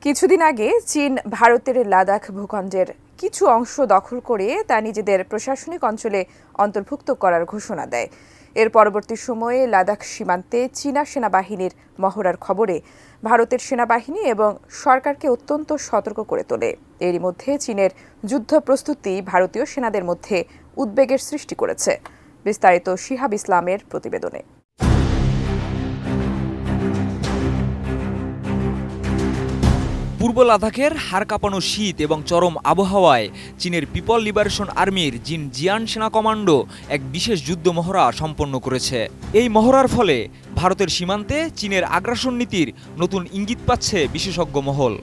কিছুদিন আগে চীন ভারতের লাদাখ ভূখণ্ডের কিছু অংশ দখল করে তা নিজেদের প্রশাসনিক অঞ্চলে অন্তর্ভুক্ত করার ঘোষণা দেয়। এর পরবর্তী সময়ে লাদাখ সীমান্তে চীনা সেনাবাহিনীর মহড়ার খবরে ভারতের সেনাবাহিনী এবং সরকারকে অত্যন্ত সতর্ক করে তোলে। এরই মধ্যে চীনের যুদ্ধ প্রস্তুতি ভারতীয় সেনাদের মধ্যে উদ্বেগের সৃষ্টি করেছে। বিস্তারিত শিহাব ইসলামের প্রতিবেদনে। পূর্ব লাদাখের হাড় কাঁপানো শীত এবং চরম আবহাওয়ায় চীনের পিপল লিবারেশন আর্মির জিনজিয়ান সেনা কমান্ডো এক বিশেষ যুদ্ধ মহড়া সম্পন্ন করেছে। এই মহড়ার ফলে ভারতের সীমান্তে চীনের আগ্রাসন নীতির নতুন ইঙ্গিত পাচ্ছে বিশেষজ্ঞ মহল।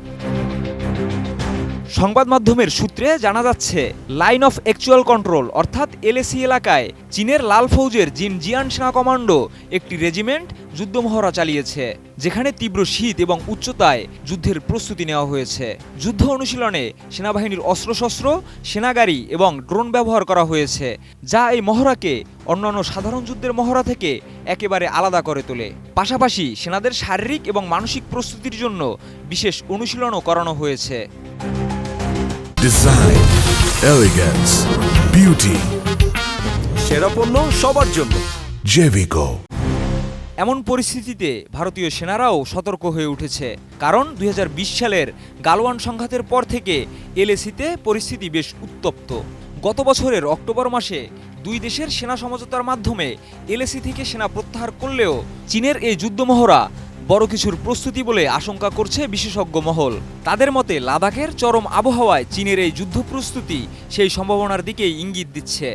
সংবাদ মাধ্যমের সূত্রে জানা যাচ্ছে, লাইন অফ অ্যাকচুয়াল কন্ট্রোল অর্থাৎ এলএসি এলাকায় চীনের লাল ফৌজের জিনজিয়ান সেনা কমান্ডো একটি রেজিমেন্ট যুদ্ধ মহড়া চালিয়েছে, যেখানে তীব্র শীত এবং উচ্চতায় যুদ্ধের প্রস্তুতি নেওয়া হয়েছে। যুদ্ধ অনুশীলনে সেনাবাহিনীর অস্ত্রশস্ত্র, সেনাগাড়ি এবং ড্রোন ব্যবহার করা হয়েছে, যা এই মহড়াকে অন্যান্য সাধারণ যুদ্ধের মহড়া থেকে একেবারে আলাদা করে তোলে। পাশাপাশি সেনাদের শারীরিক এবং মানসিক প্রস্তুতির জন্য বিশেষ অনুশীলনও করানো হয়েছে। ডিজাইন, এলিগেন্স, বিউটি, সেরা পণ্য সবার জন্য জেভিকো। এমন পরিস্থিতিতে ভারতীয় সেনারাও সতর্ক হয়ে উঠেছে, কারণ 2020 সালের গালওয়ান সংঘাতের পর থেকে এলএসিতে পরিস্থিতি বেশ উত্তপ্ত। গত বছরের অক্টোবর মাসে দুই দেশের সেনা সমঝোতার মাধ্যমে এলএসি থেকে সেনা প্রত্যাহার করলেও চীনের এই যুদ্ধ মহড়া বড় কিছুর প্রস্তুতি বলে আশঙ্কা করছে বিশেষজ্ঞ মহল। তাদের মতে লাদাখের চরম আবহাওয়ায় চীনের এই যুদ্ধ প্রস্তুতি সেই সম্ভাবনার দিকেই ইঙ্গিত দিচ্ছে।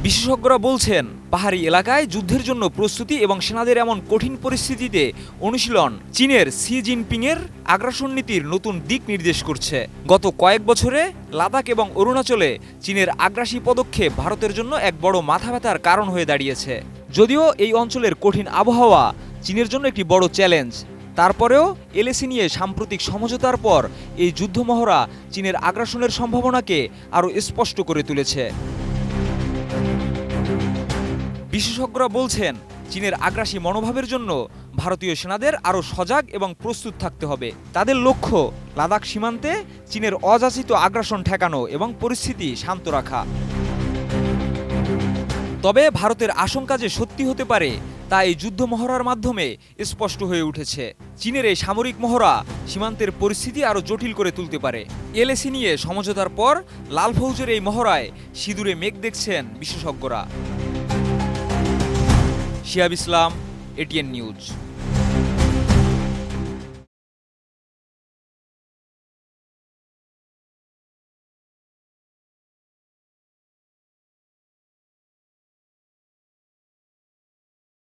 বিশেষজ্ঞরা বলছেন, পাহাড়ি এলাকায় যুদ্ধের জন্য প্রস্তুতি এবং সেনাদের এমন কঠিন পরিস্থিতিতে অনুশীলন চীনের শি জিনপিংয়ের আগ্রাসন নীতির নতুন দিক নির্দেশ করছে। গত কয়েক বছরে লাদাখ এবং অরুণাচলে চীনের আগ্রাসী পদক্ষেপ ভারতের জন্য এক বড় মাথা ব্যথার কারণ হয়ে দাঁড়িয়েছে। যদিও এই অঞ্চলের কঠিন আবহাওয়া চীনের জন্য একটি বড় চ্যালেঞ্জ, তারপরেও এলএসি নিয়ে সাম্প্রতিক সমঝোতার পর এই যুদ্ধ মহড়া চীনের আগ্রাসনের সম্ভাবনাকে আরও স্পষ্ট করে তুলেছে। বিশেষজ্ঞরা বলছেন, চীনের আগ্রাসী মনোভাবের জন্য ভারতীয় সেনাদের আরও সজাগ এবং প্রস্তুত থাকতে হবে। তাদের লক্ষ্য লাদাখ সীমান্তে চীনের অযাচিত আগ্রাসন ঠেকানো এবং পরিস্থিতি শান্ত রাখা। তবে ভারতের আশঙ্কা যে সত্যি হতে পারে তা এই যুদ্ধ মহড়ার মাধ্যমে স্পষ্ট হয়ে উঠেছে। চীনের এই সামরিক মহড়া সীমান্তের পরিস্থিতি আরও জটিল করে তুলতে পারে। এলএসি নিয়ে সমঝোতার পর লাল ফৌজের এই মহড়ায় সিঁদুরে মেঘ দেখছেন বিশেষজ্ঞরা। শিহাব ইসলাম, এটিএন নিউজ।